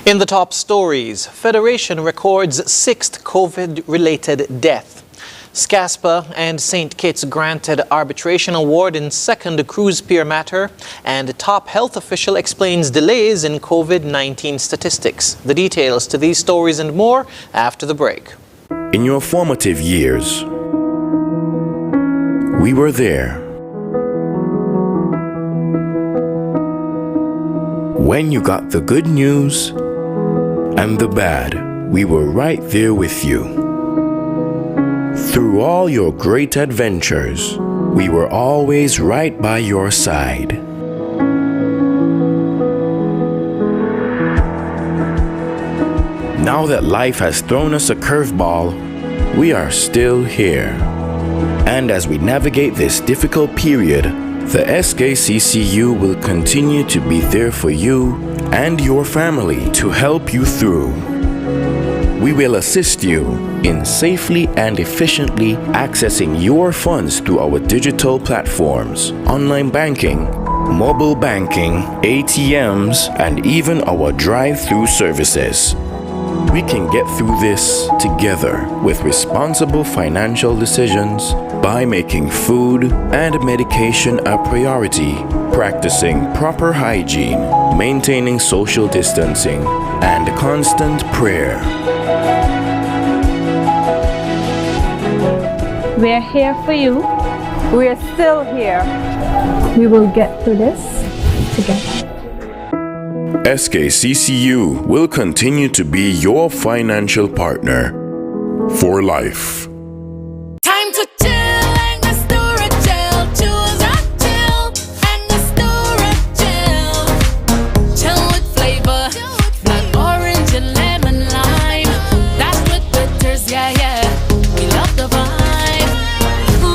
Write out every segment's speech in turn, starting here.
In the top stories, Federation records 6th COVID-related death. SCASPA and St. Kitts granted arbitration award in second cruise pier matter, and top health official explains delays in COVID-19 statistics. The details to these stories and more after the break. In your formative years, we were there. When you got the good news and the bad, we were right there with you. Through all your great adventures, we were always right by your side. Now that life has thrown us a curveball, we are still here. And as we navigate this difficult period, the SKCCU will continue to be there for you and your family to help you through. We will assist you in safely and efficiently accessing your funds through our digital platforms, online banking, mobile banking, ATMs, and even our drive-through services. We can get through this together with responsible financial decisions by making food and medication a priority, practicing proper hygiene, maintaining social distancing, and constant prayer. We're here for you. We're still here. We will get through this together. SKCCU will continue to be your financial partner for life. Time to chill and the storage chill. Choose a chill and the storage chill. Chill with flavor, like orange and lemon lime. That's with bitters, yeah, yeah. We love the vibe.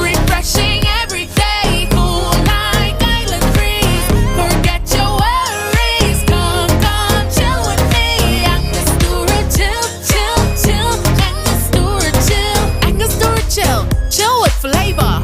Refreshing every day, cool like island breeze. Forget your worries, come chill with me. And the storage chill, and the storage chill, and the storage chill with flavor.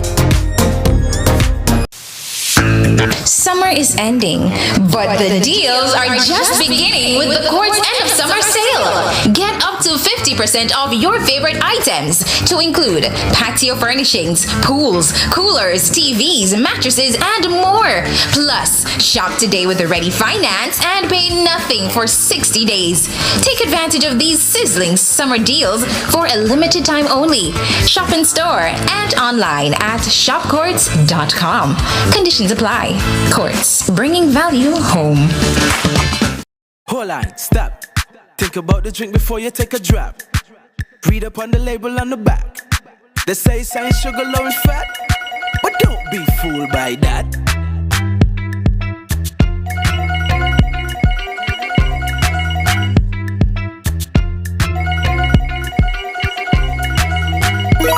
Summer is ending, but the deals are just beginning with the Court's end of summer sale. Get up to 50% off your favorite items, to include patio furnishings, pools, coolers, TVs, mattresses, and more. Plus, shop today with a ready finance and pay nothing for 60 days. Take advantage of these sizzling summer deals for a limited time only. Shop in store and online at shopcourts.com. Conditions apply. Courts, bringing value home. Hold on, stop. Think about the drink before you take a drop. Read up on the label on the back. They say it's ain't sugar, low and fat, but don't be fooled by that.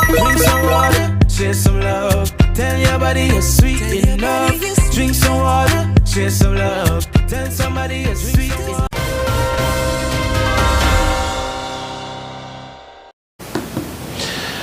Drink some water, share some love. Tell your body you're sweet enough. Drink some water, share some love. Tell somebody you're sweet enough.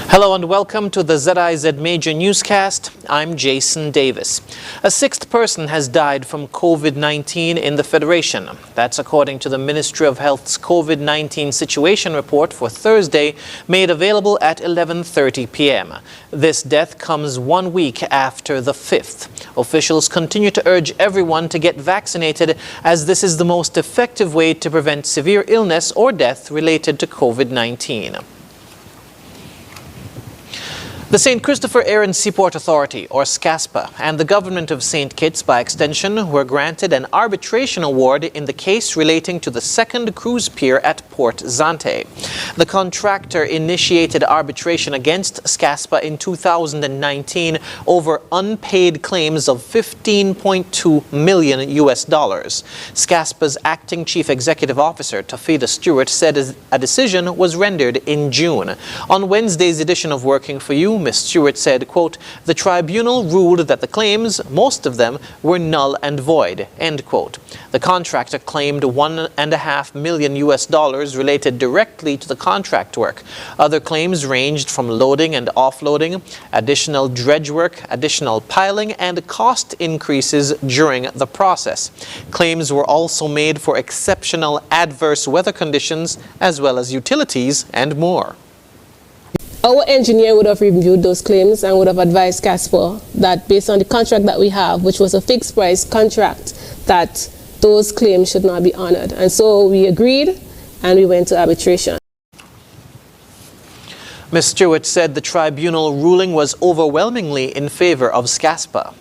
Hello and welcome to the ZIZ Major Newscast. I'm Jason Davis. A 6th person has died from COVID-19 in the Federation. That's according to the Ministry of Health's COVID-19 situation report for Thursday, made available at 11:30 p.m. This death comes 1 week after the 5th. Officials continue to urge everyone to get vaccinated, as this is the most effective way to prevent severe illness or death related to COVID-19. The St. Christopher Aaron Seaport Authority, or SCASPA, and the government of St. Kitts, by extension, were granted an arbitration award in the case relating to the second cruise pier at Port Zante. The contractor initiated arbitration against SCASPA in 2019 over unpaid claims of $15.2 million. SCASPA's acting chief executive officer, Tafida Stewart, said a decision was rendered in June. On Wednesday's edition of Working for You, Ms. Stewart said, quote, "The tribunal ruled that the claims, most of them, were null and void," end quote. The contractor claimed $1.5 million related directly to the contract work. Other claims ranged from loading and offloading, additional dredge work, additional piling, and cost increases during the process. Claims were also made for exceptional adverse weather conditions, as well as utilities and more. Our engineer would have reviewed those claims and would have advised SCASPA that based on the contract that we have, which was a fixed price contract, that those claims should not be honored. And so we agreed and we went to arbitration. Ms. Stewart said the tribunal ruling was overwhelmingly in favor of SCASPA.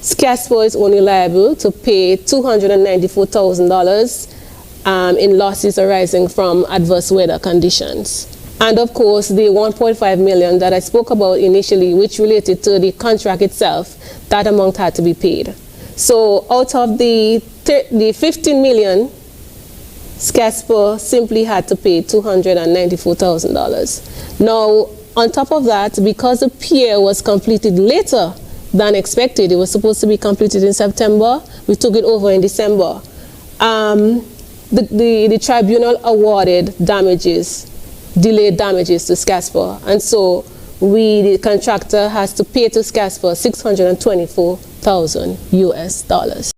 SCASPA is only liable to pay $294,000 in losses arising from adverse weather conditions. And of course, the $1.5 million that I spoke about initially, which related to the contract itself, that amount had to be paid. So out of the $15 million, SCASPA simply had to pay $294,000. Now, on top of that, because the pier was completed later than expected, it was supposed to be completed in September, we took it over in December. The tribunal awarded damages, delayed damages to SCASPA, and so the contractor has to pay to SCASPA $624,000.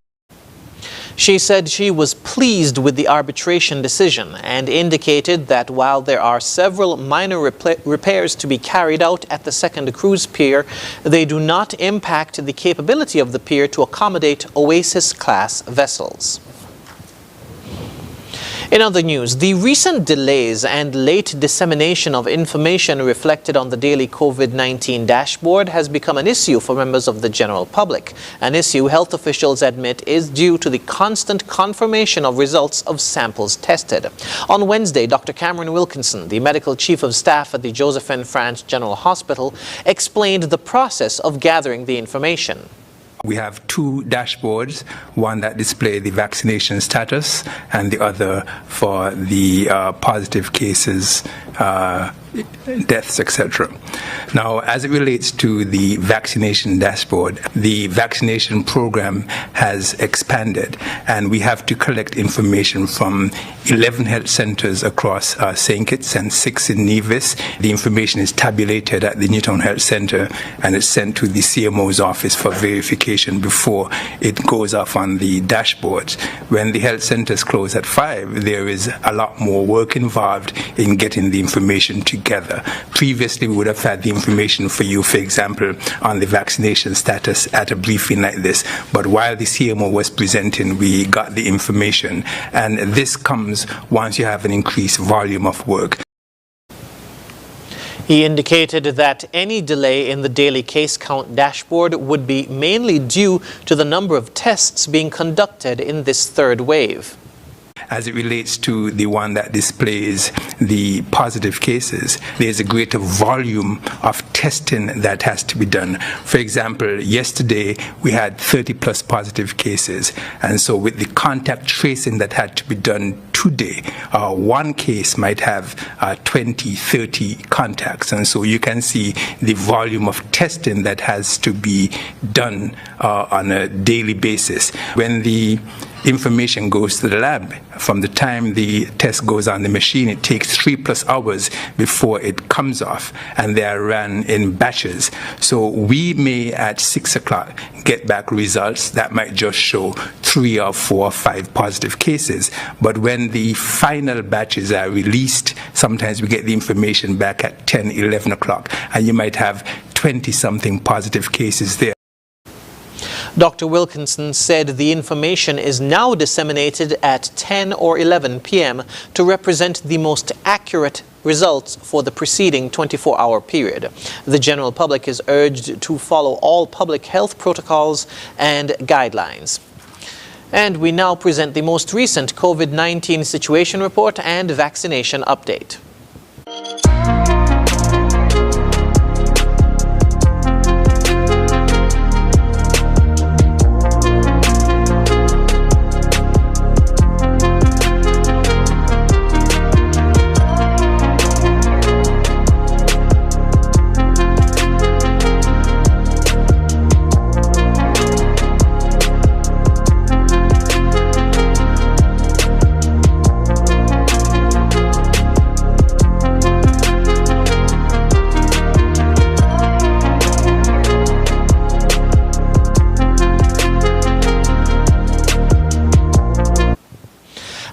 She said she was pleased with the arbitration decision and indicated that while there are several minor repairs to be carried out at the second cruise pier, they do not impact the capability of the pier to accommodate Oasis-class vessels. In other news, the recent delays and late dissemination of information reflected on the daily COVID-19 dashboard has become an issue for members of the general public, an issue health officials admit is due to the constant confirmation of results of samples tested. On Wednesday, Dr. Cameron Wilkinson, the medical chief of staff at the Joseph N. France General Hospital, explained the process of gathering the information. We have two dashboards, one that displays the vaccination status and the other for the positive cases, deaths, etc. Now, as it relates to the vaccination dashboard, the vaccination program has expanded, and we have to collect information from 11 health centers across St. Kitts and 6 in Nevis. The information is tabulated at the Newtown Health Center, and it's sent to the CMO's office for verification before it goes off on the dashboards. When the health centers close at 5, there is a lot more work involved in getting the information together. Previously, we would have had the information for you, for example, on the vaccination status at a briefing like this. But while the CMO was presenting, we got the information. And this comes once you have an increased volume of work. He indicated that any delay in the daily case count dashboard would be mainly due to the number of tests being conducted in this third wave. As it relates to the one that displays the positive cases, there's a greater volume of testing that has to be done. For example, yesterday we had 30 plus positive cases, and so with the contact tracing that had to be done today, one case might have 20, 30 contacts, and so you can see the volume of testing that has to be done on a daily basis. When the information goes to the lab, from the time the test goes on the machine, it takes 3+ hours before it comes off, and they are run in batches. So we may at 6 o'clock get back results that might just show 3 or 4 or 5 positive cases, but when the final batches are released, sometimes we get the information back at 10, 11 o'clock, and you might have 20-something positive cases there. Dr. Wilkinson said the information is now disseminated at 10 or 11 p.m. to represent the most accurate results for the preceding 24-hour period. The general public is urged to follow all public health protocols and guidelines. And we now present the most recent COVID-19 situation report and vaccination update.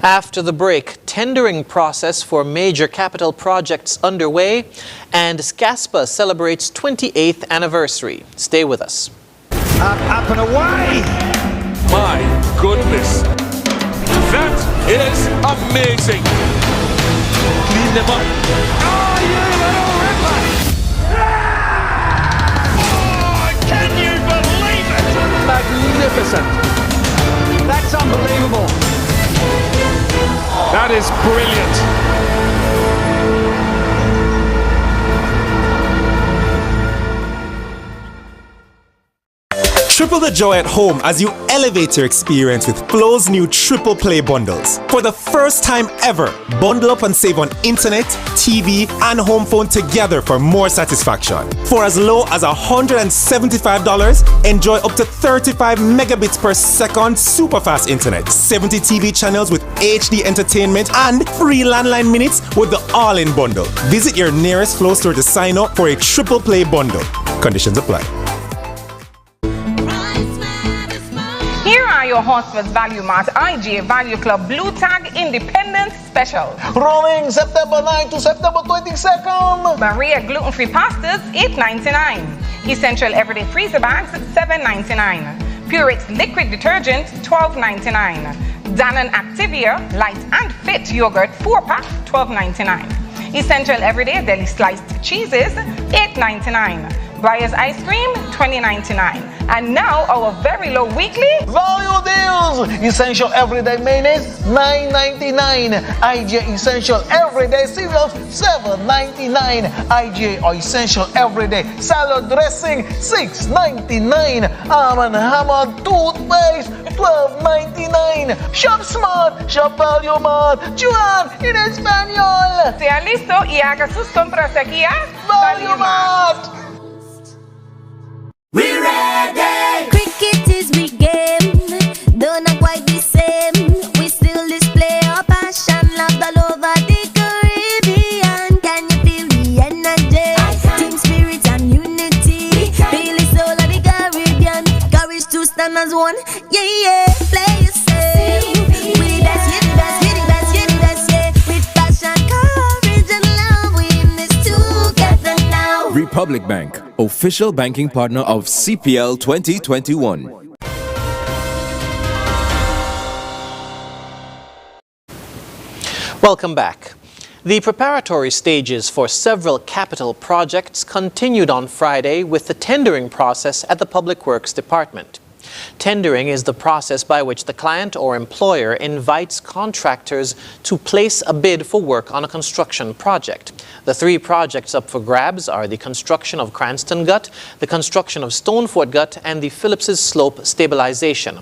After the break, tendering process for major capital projects underway, and SCASPA celebrates 28th anniversary. Stay with us. Up and away! My goodness! That is amazing! Clean them up. Oh, you little ripper! Oh, can you believe it? Magnificent! That's unbelievable! That is brilliant. Triple the joy at home as you elevate your experience with Flo's new Triple Play bundles. For the first time ever, bundle up and save on internet, TV, and home phone together for more satisfaction. For as low as $175, enjoy up to 35 megabits per second super fast internet, 70 TV channels with HD entertainment, and free landline minutes with the all-in bundle. Visit your nearest Flo store to sign up for a Triple Play bundle. Conditions apply. Here are your Horsford's Value Mart IGA Value Club Blue Tag Independence Special. Rolling September 9 to September 22nd. Maria gluten-free pastas, $8.99. Essential Everyday Freezer Bags, $7.99. Purex Liquid Detergent, $12.99. Dannon Activia Light and Fit Yogurt 4-pack, $12.99. Essential Everyday Deli Sliced Cheeses, $8.99. Breyers Ice Cream, $20.99. And now our very low weekly value deals. Essential Everyday Mayonnaise, $9.99. IGA Essential Everyday Cereals, $7.99. IGA Essential Everyday Salad Dressing, $6.99. Arm & Hammer Toothpaste, $12.99. Shop smart, shop Value Mart. Juan in español. Sea listo y haga sus compras aquí a Value Mart. We're ready! Cricket is we game, though not quite the same. We still display our passion, love all over the Caribbean. Can you feel the energy? Team spirit and unity. Feel the soul of the Caribbean. Courage to stand as one. Yeah, yeah. Play yourself. We the best, yeah, the best, yeah, the best, yeah, the best, yeah. With passion, courage, and love, we in this together now. Republic Bank, official banking partner of CPL 2021. Welcome back. The preparatory stages for several capital projects continued on Friday with the tendering process at the Public Works Department. Tendering is the process by which the client or employer invites contractors to place a bid for work on a construction project. The three projects up for grabs are the construction of Cranston Gut, the construction of Stonefort Gut, and the Phillips's Slope stabilization.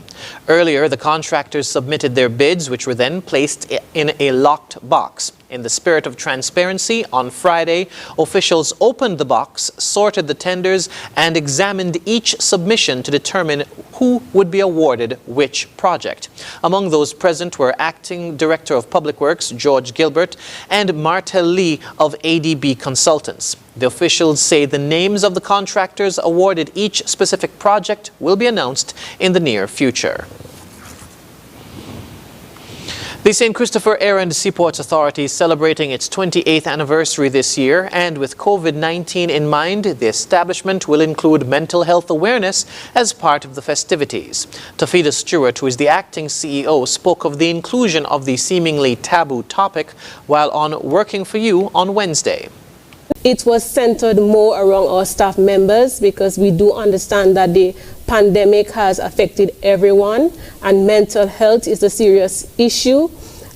Earlier, the contractors submitted their bids, which were then placed in a locked box. In the spirit of transparency, on Friday, officials opened the box, sorted the tenders, and examined each submission to determine who would be awarded which project. Among those present were Acting Director of Public Works, George Gilbert, and Martel Lee of ADB Consultants. The officials say the names of the contractors awarded each specific project will be announced in the near future. The St. Christopher Errand Seaports Authority is celebrating its 28th anniversary this year, and with COVID-19 in mind, the establishment will include mental health awareness as part of the festivities. Tafida Stewart, who is the acting CEO, spoke of the inclusion of the seemingly taboo topic while on Working for You on Wednesday. It was centered more around our staff members because we do understand that the pandemic has affected everyone and mental health is a serious issue.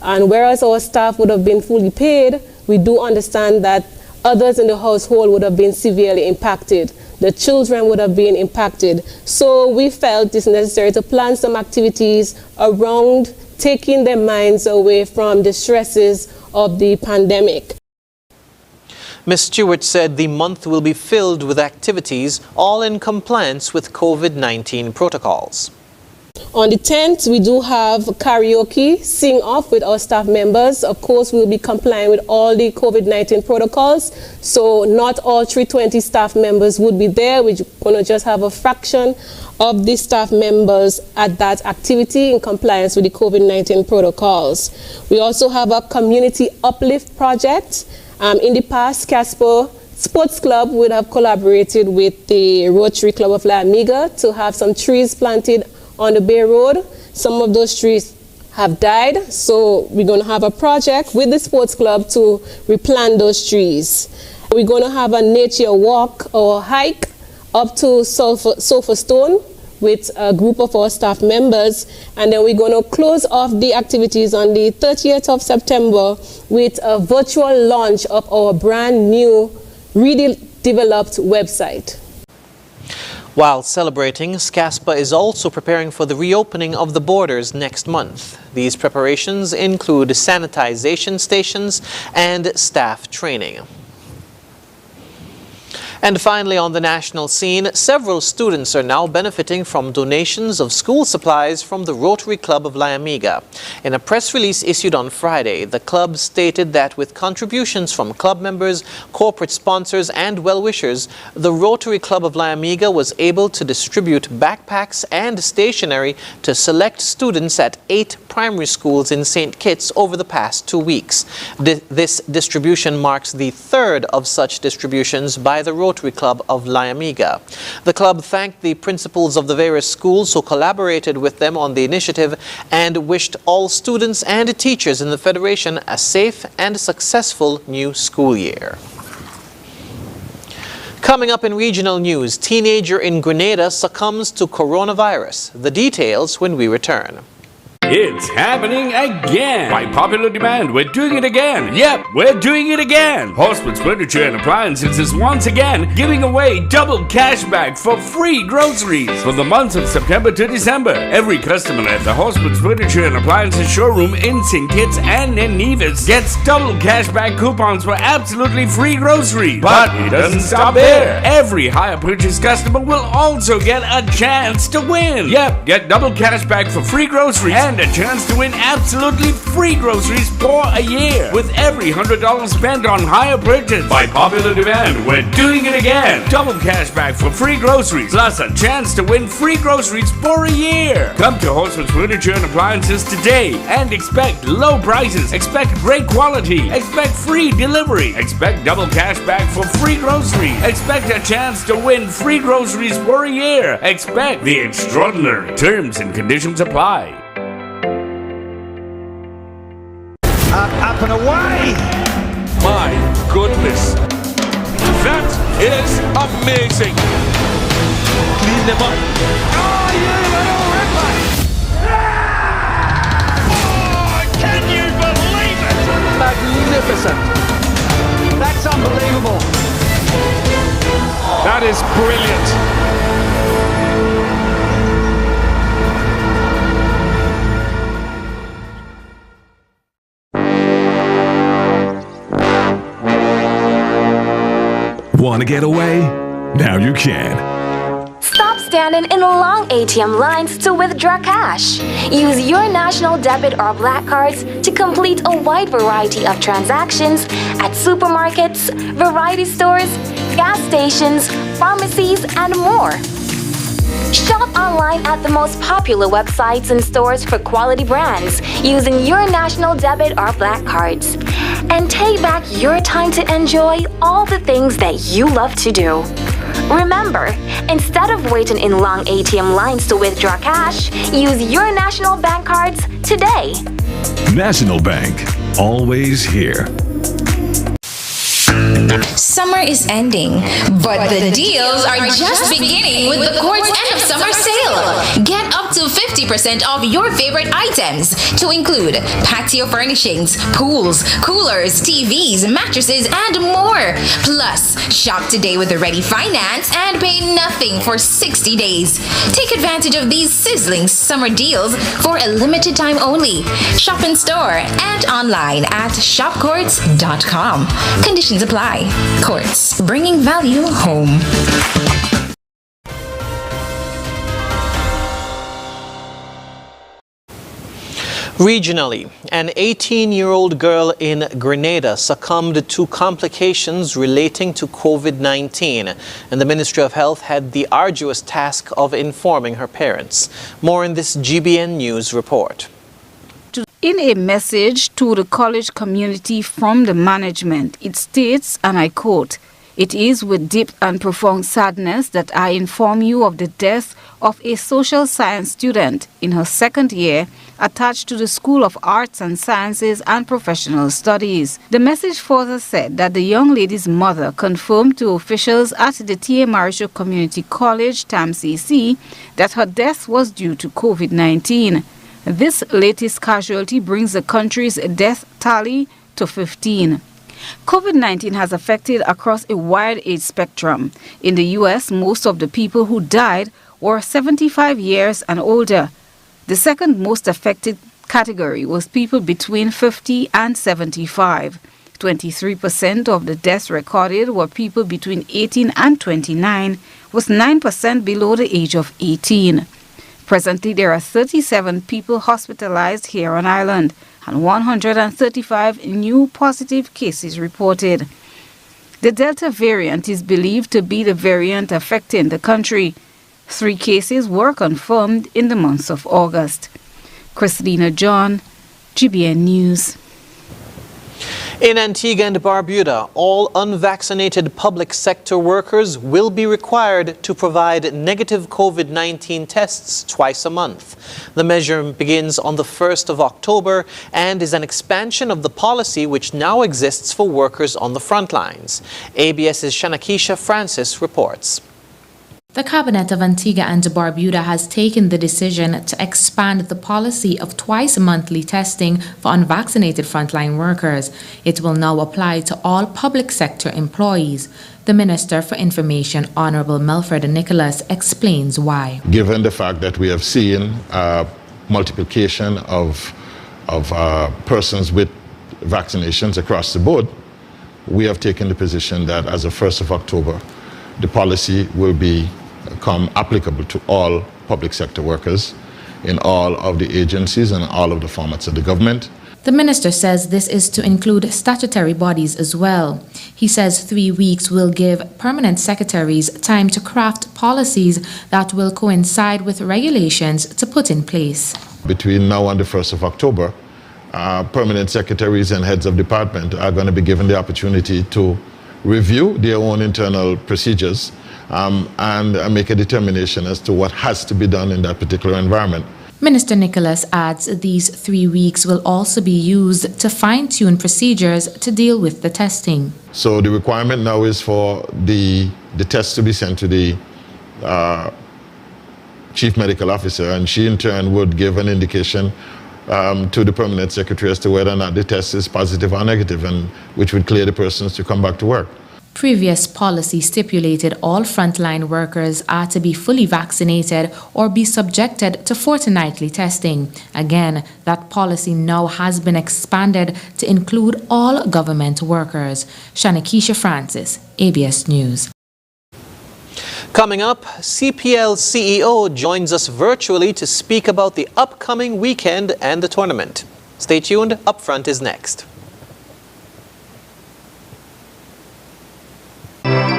And whereas our staff would have been fully paid, we do understand that others in the household would have been severely impacted. The children would have been impacted. So we felt it's necessary to plan some activities around taking their minds away from the stresses of the pandemic. Ms. Stewart said the month will be filled with activities, all in compliance with COVID-19 protocols. On the 10th, we do have karaoke, sing off with our staff members. Of course, we'll be complying with all the COVID-19 protocols. So not all 320 staff members would be there. We're going to just have a fraction of the staff members at that activity in compliance with the COVID-19 protocols. We also have a community uplift project. In the past, SCASPA Sports Club would have collaborated with the Rotary Club of La Amiga to have some trees planted on the Bay Road. Some of those trees have died, so we're going to have a project with the sports club to replant those trees. We're going to have a nature walk or hike up to Sulphur Stone with a group of our staff members, and then we're going to close off the activities on the 30th of September with a virtual launch of our brand new redeveloped website. While celebrating, SCASPA is also preparing for the reopening of the borders next month. These preparations include sanitization stations and staff training. And finally, on the national scene, several students are now benefiting from donations of school supplies from the Rotary Club of La Amiga. In a press release issued on Friday, the club stated that with contributions from club members, corporate sponsors, and well-wishers, the Rotary Club of La Amiga was able to distribute backpacks and stationery to select students at 8 primary schools in St. Kitts over the past 2 weeks. This distribution marks the third of such distributions by the Rotary Club of La Amiga. The club thanked the principals of the various schools who collaborated with them on the initiative and wished all students and teachers in the Federation a safe and successful new school year. Coming up in regional news, teenager in Grenada succumbs to coronavirus. The details when we return. It's happening again. By popular demand, we're doing it again. Yep, we're doing it again. Hospice Furniture and Appliances is once again giving away double cash back for free groceries. For the months of September to December, every customer at the Hospice Furniture and Appliances showroom in St. Kitts and in Nevis gets double cash back coupons for absolutely free groceries. But it doesn't stop there. Every higher purchase customer will also get a chance to win. Yep, get double cash back for free groceries and a chance to win absolutely free groceries for a year with every $100 spent on higher purchase. By popular demand, we're doing it again. Double cash back for free groceries plus a chance to win free groceries for a year. Come to Hospice Furniture and Appliances today and expect low prices, expect great quality, expect free delivery, expect double cash back for free groceries, expect a chance to win free groceries for a year, expect the extraordinary terms and conditions apply. Up and away! My goodness! That is amazing! Clean them up. Oh, you little ripper! Oh, can you believe it? Magnificent. That's unbelievable. That is brilliant. Want to get away? Now you can. Stop standing in long ATM lines to withdraw cash. Use your national debit or black cards to complete a wide variety of transactions at supermarkets, variety stores, gas stations, pharmacies, and more. Shop online at the most popular websites and stores for quality brands using your national debit or black cards. And take back your time to enjoy all the things that you love to do. Remember, instead of waiting in long ATM lines to withdraw cash, use your national bank cards today. National Bank, always here. Summer is ending, but the deals are just beginning with the Court's end of summer sale. Get up to 50% off your favorite items, to include patio furnishings, pools, coolers, TVs, mattresses, and more. Plus, shop today with a ready finance and pay nothing for 60 days. Take advantage of these sizzling summer deals for a limited time only. Shop in store and online at shopcourts.com. Conditions apply. Courts, bringing value home. Regionally, an 18-year-old girl in Grenada succumbed to complications relating to COVID-19, and the Ministry of Health had the arduous task of informing her parents. More in this GBN News report. In a message to the college community from the management, it states, and I quote, "It is with deep and profound sadness that I inform you of the death of a social science student in her second year attached to the School of Arts and Sciences and Professional Studies." The message further said that the young lady's mother confirmed to officials at the T.A. Marisho Community College, TAMCC, that her death was due to COVID-19. This latest casualty brings the country's death tally to 15. COVID-19 has affected across a wide age spectrum. In the U.S., most of the people who died were 75 years and older. The second most affected category was people between 50 and 75. 23% of the deaths recorded were people between 18 and 29, was 9% below the age of 18. Presently, there are 37 people hospitalized here on island and 135 new positive cases reported. The Delta variant is believed to be the variant affecting the country. 3 cases were confirmed in the month of August. Christina John, GBN News. In Antigua and Barbuda, all unvaccinated public sector workers will be required to provide negative COVID-19 tests twice a month. The measure begins on the 1st of October and is an expansion of the policy which now exists for workers on the front lines. ABS's Shanakisha Francis reports. The Cabinet of Antigua and Barbuda has taken the decision to expand the policy of twice-monthly testing for unvaccinated frontline workers. It will now apply to all public sector employees. The Minister for Information, Honorable Melfred Nicholas, explains why. Given the fact that we have seen multiplication of persons with vaccinations across the board, we have taken the position that as of 1st of October, the policy will become applicable to all public sector workers in all of the agencies and all of the formats of the government. The minister says this is to include statutory bodies as well. He says 3 weeks will give permanent secretaries time to craft policies that will coincide with regulations to put in place. Between now and the 1st of October, permanent secretaries and heads of department are going to be given the opportunity to review their own internal procedures and make a determination as to what has to be done in that particular environment. Minister Nicholas adds these 3 weeks will also be used to fine-tune procedures to deal with the testing. So the requirement now is for the test to be sent to the Chief Medical Officer, and she in turn would give an indication to the permanent secretary as to whether or not the test is positive or negative, and which would clear the persons to come back to work. Previous policy stipulated all frontline workers are to be fully vaccinated or be subjected to fortnightly testing. Again, that policy now has been expanded to include all government workers. Shanakisha Francis, ABS News. Coming up, CPL CEO joins us virtually to speak about the upcoming weekend and the tournament. Stay tuned, Upfront is next.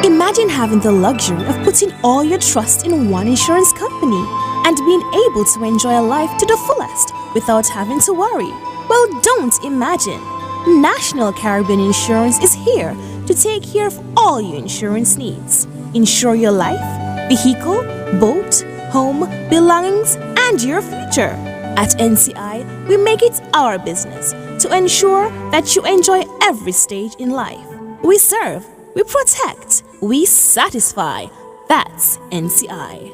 Imagine having the luxury of putting all your trust in one insurance company and being able to enjoy a life to the fullest without having to worry. Well, don't imagine. National Caribbean Insurance is here to take care of all your insurance needs. Insure your life, vehicle, boat, home, belongings, and your future. At NCI, we make it our business to ensure that you enjoy every stage in life. We serve, we protect, we satisfy. That's NCI.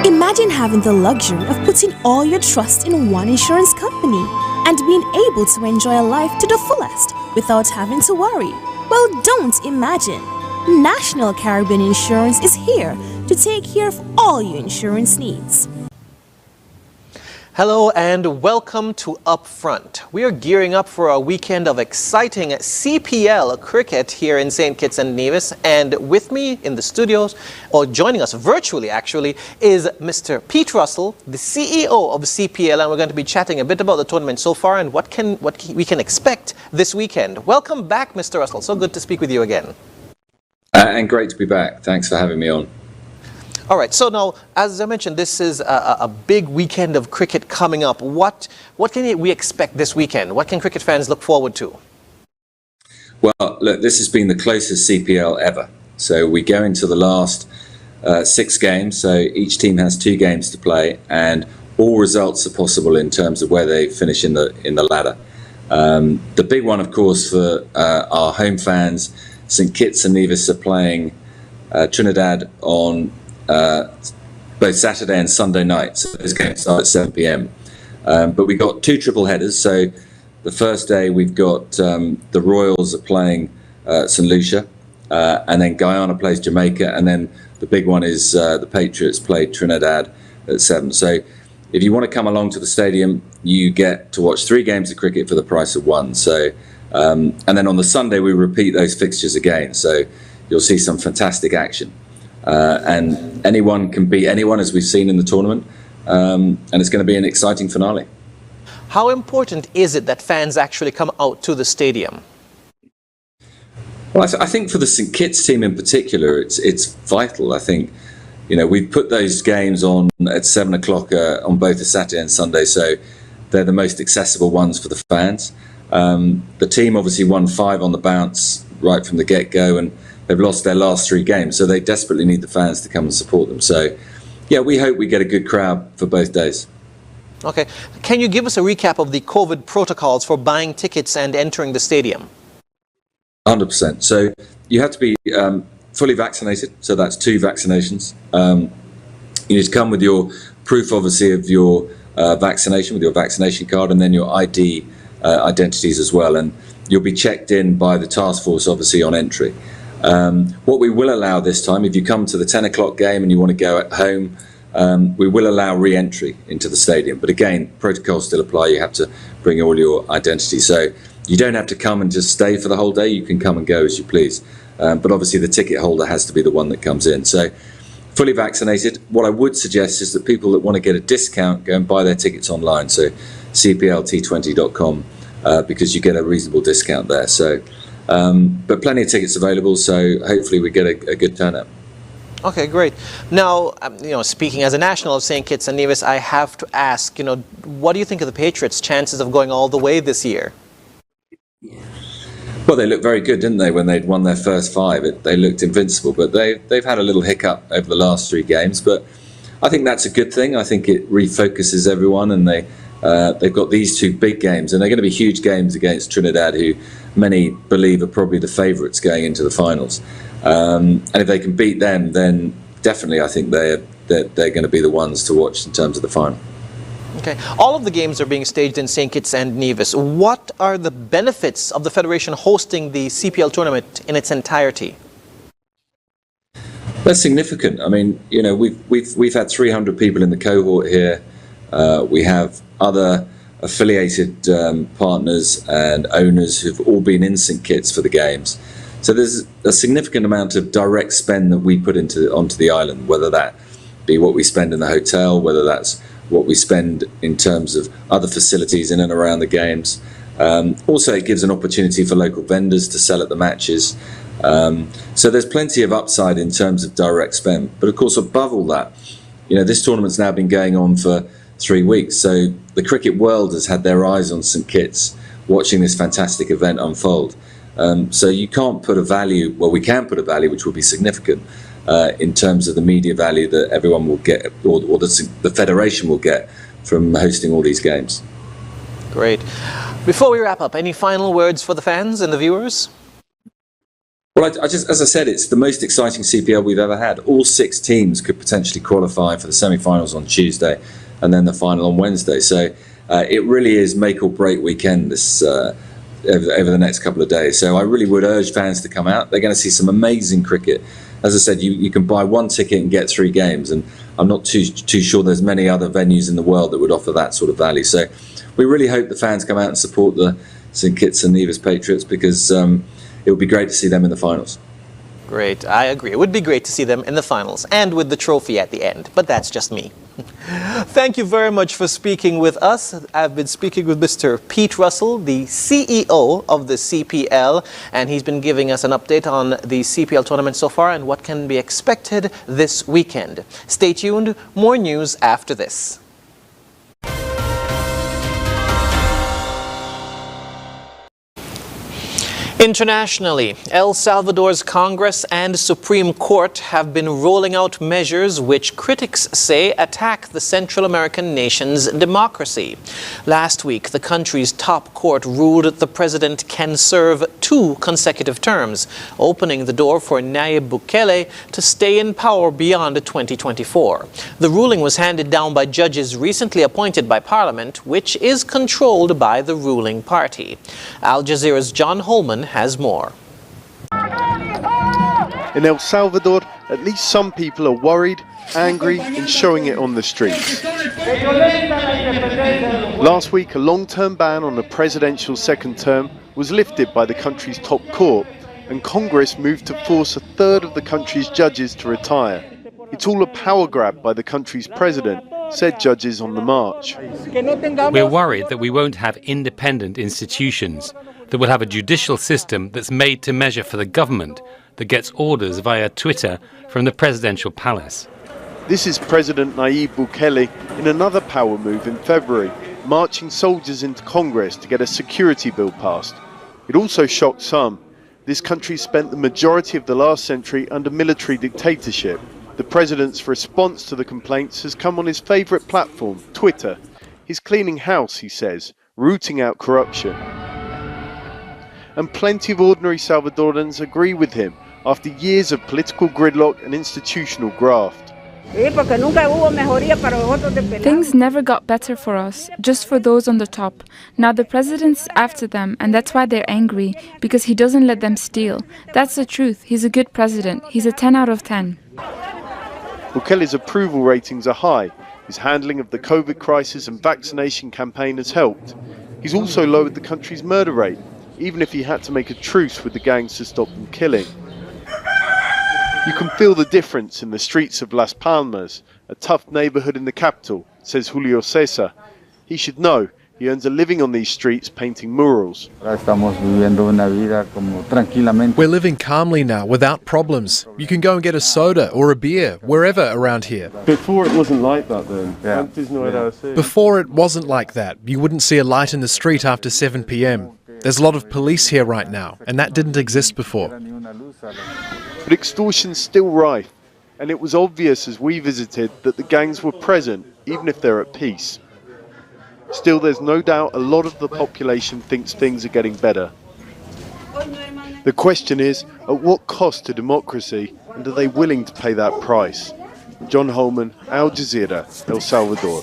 Imagine having the luxury of putting all your trust in one insurance company and being able to enjoy a life to the fullest without having to worry. Well, don't imagine. National Caribbean Insurance is here to take care of all your insurance needs. Hello and welcome to Upfront. We are gearing up for a weekend of exciting CPL cricket here in St. Kitts and Nevis, and with me in the studios, or joining us virtually actually, is Mr. Pete Russell, the CEO of CPL, and we're going to be chatting a bit about the tournament so far and what we can expect this weekend. Welcome back, Mr. Russell. So good to speak with you again. And great to be back. Thanks for having me on. All right, so now, as I mentioned, this is a big weekend of cricket coming up. What can we expect this weekend? What can cricket fans look forward to? Well, look, this has been the closest CPL ever. So we go into the last 6 games, so each team has 2 games to play, and all results are possible in terms of where they finish in the ladder. The big one, of course, for our home fans, St. Kitts and Nevis are playing Trinidad on both Saturday and Sunday night, so those games start at 7 p.m. But we've got 2 triple headers. So the first day we've got the Royals are playing St. Lucia, and then Guyana plays Jamaica, and then the big one is the Patriots play Trinidad at 7. So if you want to come along to the stadium, you get to watch 3 games of cricket for the price of 1. So and then on the Sunday we repeat those fixtures again, so you'll see some fantastic action. And anyone can beat anyone, as we've seen in the tournament, and it's going to be an exciting finale. How important is it that fans actually come out to the stadium? Well, I think for the St. Kitts team in particular, it's vital. I think, you know, we've put those games on at 7 o'clock on both the Saturday and Sunday, so they're the most accessible ones for the fans. The team obviously won 5 on the bounce right from the get-go, and they've lost their last 3 games, so they desperately need the fans to come and support them. So, yeah, we hope we get a good crowd for both days. Okay. Can you give us a recap of the COVID protocols for buying tickets and entering the stadium? 100%. So you have to be fully vaccinated, so that's 2 vaccinations. You need to come with your proof, obviously, of your vaccination, with your vaccination card, and then your ID identities as well. And you'll be checked in by the task force, obviously, on entry. What we will allow this time, if you come to the 10 o'clock game and you want to go at home, we will allow re-entry into the stadium. But again, protocols still apply. You have to bring all your identity. So you don't have to come and just stay for the whole day. You can come and go as you please. But obviously the ticket holder has to be the one that comes in. So fully vaccinated. What I would suggest is that people that want to get a discount go and buy their tickets online. So cplt20.com, because you get a reasonable discount there. So but plenty of tickets available, so hopefully we get a good turnout. Okay, great. Now, speaking as a national of St. Kitts and Nevis, I have to ask, what do you think of the Patriots' chances of going all the way this year? Well, they looked very good, didn't they, when they'd won their first 5? They looked invincible, but they've had a little hiccup over the last 3 games. But I think that's a good thing. I think it refocuses everyone, and they've got these 2 big games, and they're going to be huge games against Trinidad, who many believe are probably the favourites going into the finals. And if they can beat them, then definitely I think they're going to be the ones to watch in terms of the final. Okay. All of the games are being staged in St. Kitts and Nevis. What are the benefits of the Federation hosting the CPL tournament in its entirety? That's significant. I mean, we've had 300 people in the cohort here. We have other affiliated partners and owners who've all been in St. Kitts for the games. So there's a significant amount of direct spend that we put onto the island, whether that be what we spend in the hotel, whether that's what we spend in terms of other facilities in and around the games. Also, it gives an opportunity for local vendors to sell at the matches. So there's plenty of upside in terms of direct spend. But of course, above all that, this tournament's now been going on for 3 weeks. So the cricket world has had their eyes on St. Kitts, watching this fantastic event unfold. So you can't put a value, well, we can put a value which will be significant in terms of the media value that everyone will get, or the Federation will get from hosting all these games. Great. Before we wrap up, any final words for the fans and the viewers? Well, I just, as I said, it's the most exciting CPL we've ever had. All 6 teams could potentially qualify for the semi-finals on Tuesday and then the final on Wednesday. So it really is make or break weekend this over the next couple of days. So I really would urge fans to come out. They're going to see some amazing cricket. As I said, you can buy 1 ticket and get 3 games. And I'm not too sure there's many other venues in the world that would offer that sort of value. So we really hope the fans come out and support the St Kitts and Nevis Patriots, because it would be great to see them in the finals. Great, I agree. It would be great to see them in the finals and with the trophy at the end, but that's just me. Thank you very much for speaking with us. I've been speaking with Mr. Pete Russell, the CEO of the CPL, and he's been giving us an update on the CPL tournament so far and what can be expected this weekend. Stay tuned, more news after this. Internationally, El Salvador's Congress and Supreme Court have been rolling out measures which critics say attack the Central American nation's democracy. Last week, the country's top court ruled the president can serve 2 consecutive terms, opening the door for Nayib Bukele to stay in power beyond 2024. The ruling was handed down by judges recently appointed by Parliament, which is controlled by the ruling party. Al Jazeera's John Holman has more. In El Salvador, at least some people are worried, angry, and showing it on the streets. Last week, a long-term ban on a presidential second term was lifted by the country's top court, and Congress moved to force 1/3 of the country's judges to retire. It's all a power grab by the country's president, said judges on the march. We're worried that we won't have independent institutions, that we'll have a judicial system that's made to measure for the government, that gets orders via Twitter from the presidential palace. This is President Nayib Bukele in another power move in February, marching soldiers into Congress to get a security bill passed. It also shocked some. This country spent the majority of the last century under military dictatorship. The president's response to the complaints has come on his favourite platform, Twitter. He's cleaning house, he says, rooting out corruption. And plenty of ordinary Salvadorans agree with him after years of political gridlock and institutional graft. Things never got better for us, just for those on the top. Now the president's after them, and that's why they're angry, because he doesn't let them steal. That's the truth. He's a good president. He's a 10 out of 10. Bukele's approval ratings are high. His handling of the COVID crisis and vaccination campaign has helped. He's also lowered the country's murder rate, even if he had to make a truce with the gangs to stop them killing. You can feel the difference in the streets of Las Palmas, a tough neighborhood in the capital, says Julio Cesar. He should know. He earns a living on these streets painting murals. We're living calmly now, without problems. You can go and get a soda or a beer, wherever around here. Before it wasn't like that though. Before it wasn't like that. You wouldn't see a light in the street after 7 p.m. There's a lot of police here right now, and that didn't exist before. But extortion's still rife, and it was obvious as we visited that the gangs were present, even if they're at peace. Still, there's no doubt a lot of the population thinks things are getting better. The question is, at what cost to democracy, and are they willing to pay that price? John Holman, Al Jazeera, El Salvador.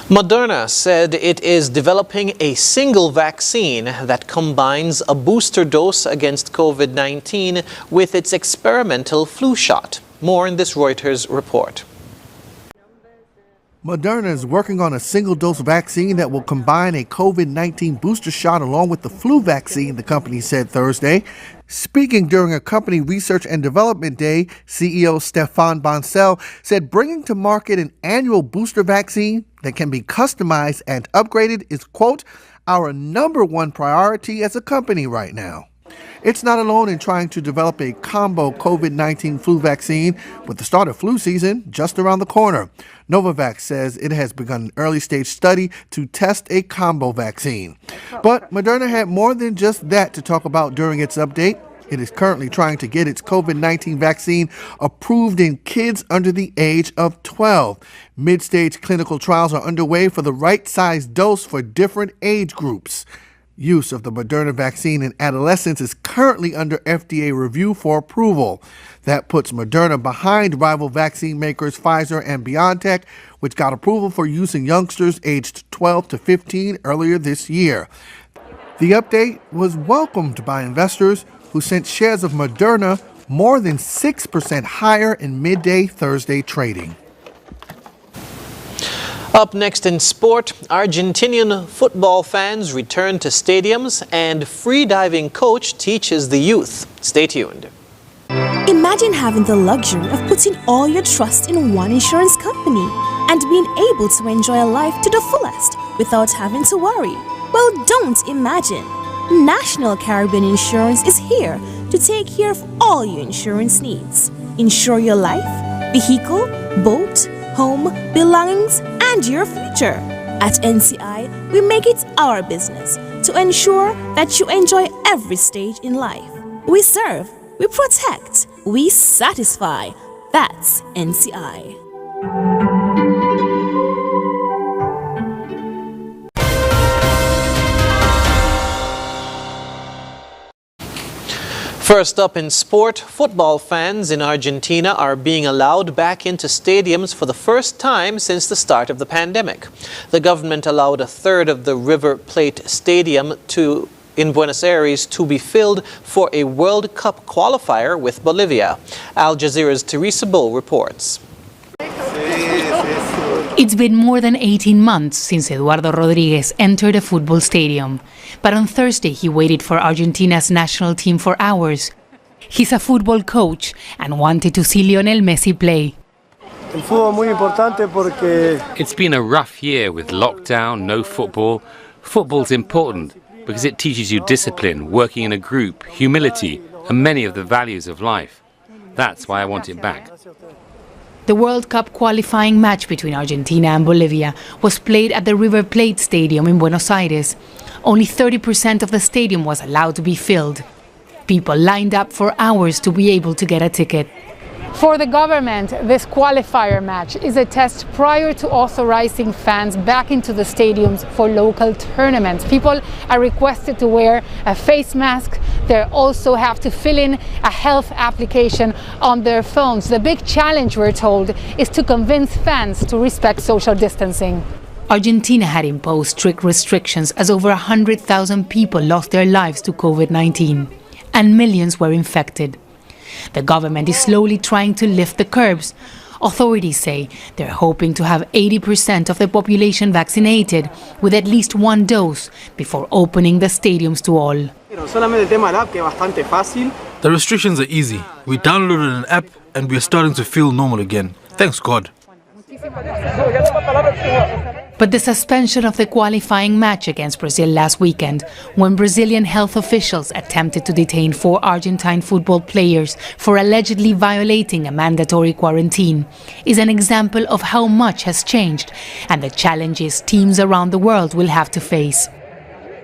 Moderna said it is developing a single vaccine that combines a booster dose against COVID-19 with its experimental flu shot. More in this Reuters report. Moderna is working on a single-dose vaccine that will combine a COVID-19 booster shot along with the flu vaccine, the company said Thursday. Speaking during a company research and development day, CEO Stéphane Bancel said bringing to market an annual booster vaccine that can be customized and upgraded is, quote, our #1 priority as a company right now. It's not alone in trying to develop a combo COVID-19 flu vaccine with the start of flu season just around the corner. Novavax says it has begun an early-stage study to test a combo vaccine. But Moderna had more than just that to talk about during its update. It is currently trying to get its COVID-19 vaccine approved in kids under the age of 12. Mid-stage clinical trials are underway for the right size dose for different age groups. Use of the Moderna vaccine in adolescents is currently under FDA review for approval. That puts Moderna behind rival vaccine makers Pfizer and BioNTech, which got approval for use in youngsters aged 12 to 15 earlier this year. The update was welcomed by investors who sent shares of Moderna more than 6% higher in midday Thursday trading. Up next in sport, Argentinian football fans return to stadiums and freediving coach teaches the youth. Stay tuned. Imagine having the luxury of putting all your trust in one insurance company and being able to enjoy a life to the fullest without having to worry. Well, don't imagine. National Caribbean Insurance is here to take care of all your insurance needs. Insure your life, vehicle, boat, home, belongings, and your future. At NCI, we make it our business to ensure that you enjoy every stage in life. We serve, we protect, we satisfy. That's NCI. First up in sport, football fans in Argentina are being allowed back into stadiums for the first time since the start of the pandemic. The government allowed a third of the River Plate Stadium in Buenos Aires to be filled for a World Cup qualifier with Bolivia. Al Jazeera's Teresa Bull reports. It's been more than 18 months since Eduardo Rodriguez entered a football stadium. But on Thursday, he waited for Argentina's national team for hours. He's a football coach and wanted to see Lionel Messi play. It's been a rough year with lockdown, no football. Football's important because it teaches you discipline, working in a group, humility, and many of the values of life. That's why I want it back. The World Cup qualifying match between Argentina and Bolivia was played at the River Plate Stadium in Buenos Aires. Only 30% of the stadium was allowed to be filled. People lined up for hours to be able to get a ticket. For the government, this qualifier match is a test prior to authorizing fans back into the stadiums for local tournaments. People are requested to wear a face mask. They also have to fill in a health application on their phones. The big challenge, we're told, is to convince fans to respect social distancing. Argentina had imposed strict restrictions as over 100,000 people lost their lives to COVID-19 and millions were infected. The government is slowly trying to lift the curbs. Authorities say they're hoping to have 80% of the population vaccinated with at least one dose before opening the stadiums to all. The restrictions are easy. We downloaded an app and we're starting to feel normal again. Thanks God. But the suspension of the qualifying match against Brazil last weekend, when Brazilian health officials attempted to detain 4 Argentine football players for allegedly violating a mandatory quarantine, is an example of how much has changed and the challenges teams around the world will have to face.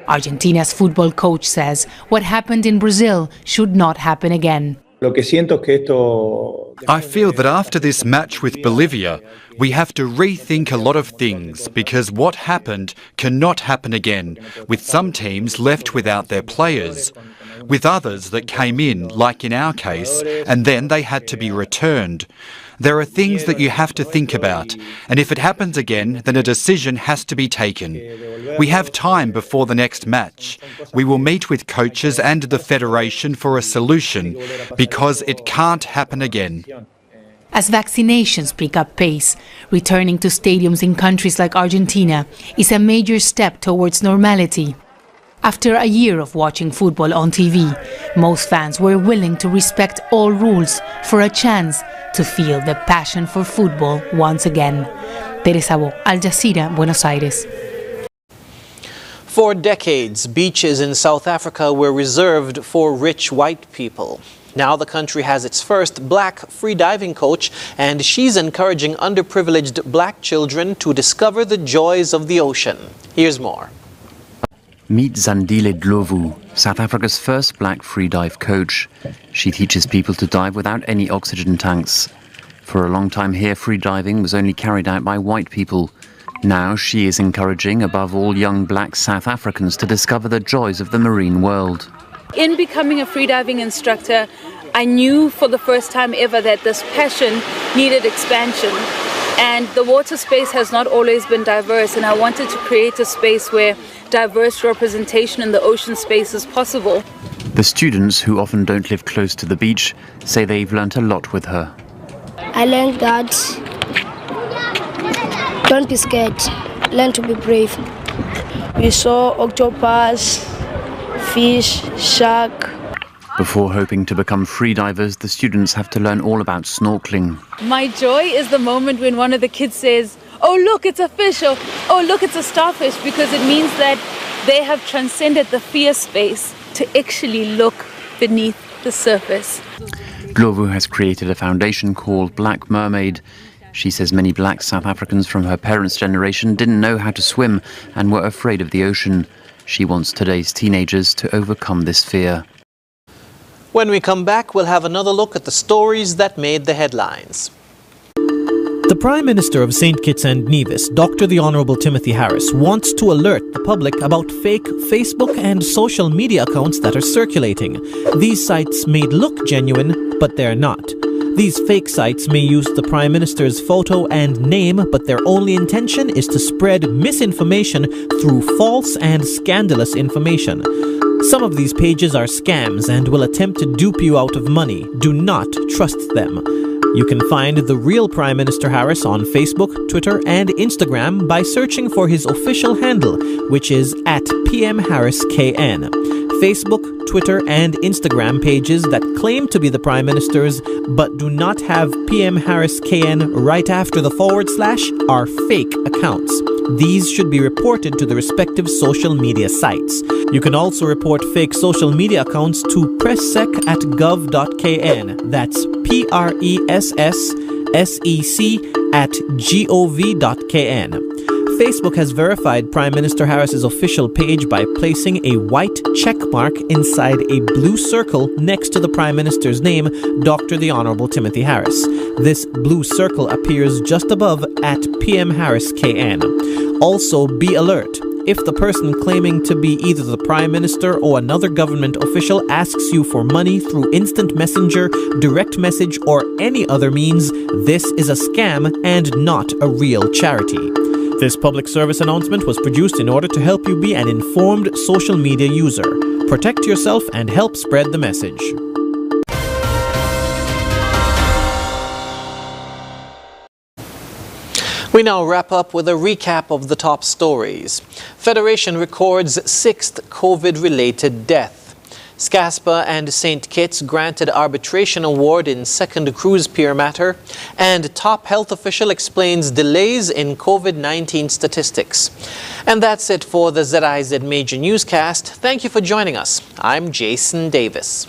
Argentina's football coach says what happened in Brazil should not happen again. I feel that after this match with Bolivia, we have to rethink a lot of things because what happened cannot happen again, with some teams left without their players, with others that came in, like in our case, and then they had to be returned. There are things that you have to think about, and if it happens again, then a decision has to be taken. We have time before the next match. We will meet with coaches and the federation for a solution, because it can't happen again. As vaccinations pick up pace, returning to stadiums in countries like Argentina is a major step towards normality. After a year of watching football on TV, most fans were willing to respect all rules for a chance to feel the passion for football once again. Teresa Bo, Al Jazeera, Buenos Aires. For decades, beaches in South Africa were reserved for rich white people. Now the country has its first black freediving coach, and she's encouraging underprivileged black children to discover the joys of the ocean. Here's more. Meet Zandile Dlovu, South Africa's first black freedive coach. She teaches people to dive without any oxygen tanks. For a long time here, freediving was only carried out by white people. Now she is encouraging, above all, young black South Africans to discover the joys of the marine world. In becoming a freediving instructor, I knew for the first time ever that this passion needed expansion. And the water space has not always been diverse, and I wanted to create a space where diverse representation in the ocean space is possible. The students, who often don't live close to the beach, say they've learnt a lot with her. I learned that don't be scared, learn to be brave. We saw octopus, fish, shark. Before hoping to become freedivers, the students have to learn all about snorkeling. My joy is the moment when one of the kids says, "Oh look, it's a fish," or "Oh look, it's a starfish," because it means that they have transcended the fear space to actually look beneath the surface. Glovo has created a foundation called Black Mermaid. She says many black South Africans from her parents' generation didn't know how to swim and were afraid of the ocean. She wants today's teenagers to overcome this fear. When we come back, we'll have another look at the stories that made the headlines. The Prime Minister of St. Kitts and Nevis, Dr. the Honourable Timothy Harris, wants to alert the public about fake Facebook and social media accounts that are circulating. These sites may look genuine, but they're not. These fake sites may use the Prime Minister's photo and name, but their only intention is to spread misinformation through false and scandalous information. Some of these pages are scams and will attempt to dupe you out of money. Do not trust them. You can find the real Prime Minister Harris on Facebook, Twitter, and Instagram by searching for his official handle, which is @PMHarrisKN. Facebook, Twitter, and Instagram pages that claim to be the Prime Minister's but do not have PM Harris KN right after the / are fake accounts. These should be reported to the respective social media sites. You can also report fake social media accounts to presssec@gov.kn. That's PRESSSEC@gov.kn. Facebook has verified Prime Minister Harris's official page by placing a white check mark inside a blue circle next to the Prime Minister's name, Dr. the Honourable Timothy Harris. This blue circle appears just above @PMHarrisKN. Also, be alert. If the person claiming to be either the Prime Minister or another government official asks you for money through instant messenger, direct message, or any other means, this is a scam and not a real charity. This public service announcement was produced in order to help you be an informed social media user. Protect yourself and help spread the message. We now wrap up with a recap of the top stories. Federation records 6th COVID-related death. SCASPA and St. Kitts granted arbitration award in second cruise pier matter, and top health official explains delays in COVID-19 statistics. And that's it for the ZIZ Major Newscast. Thank you for joining us. I'm Jason Davis.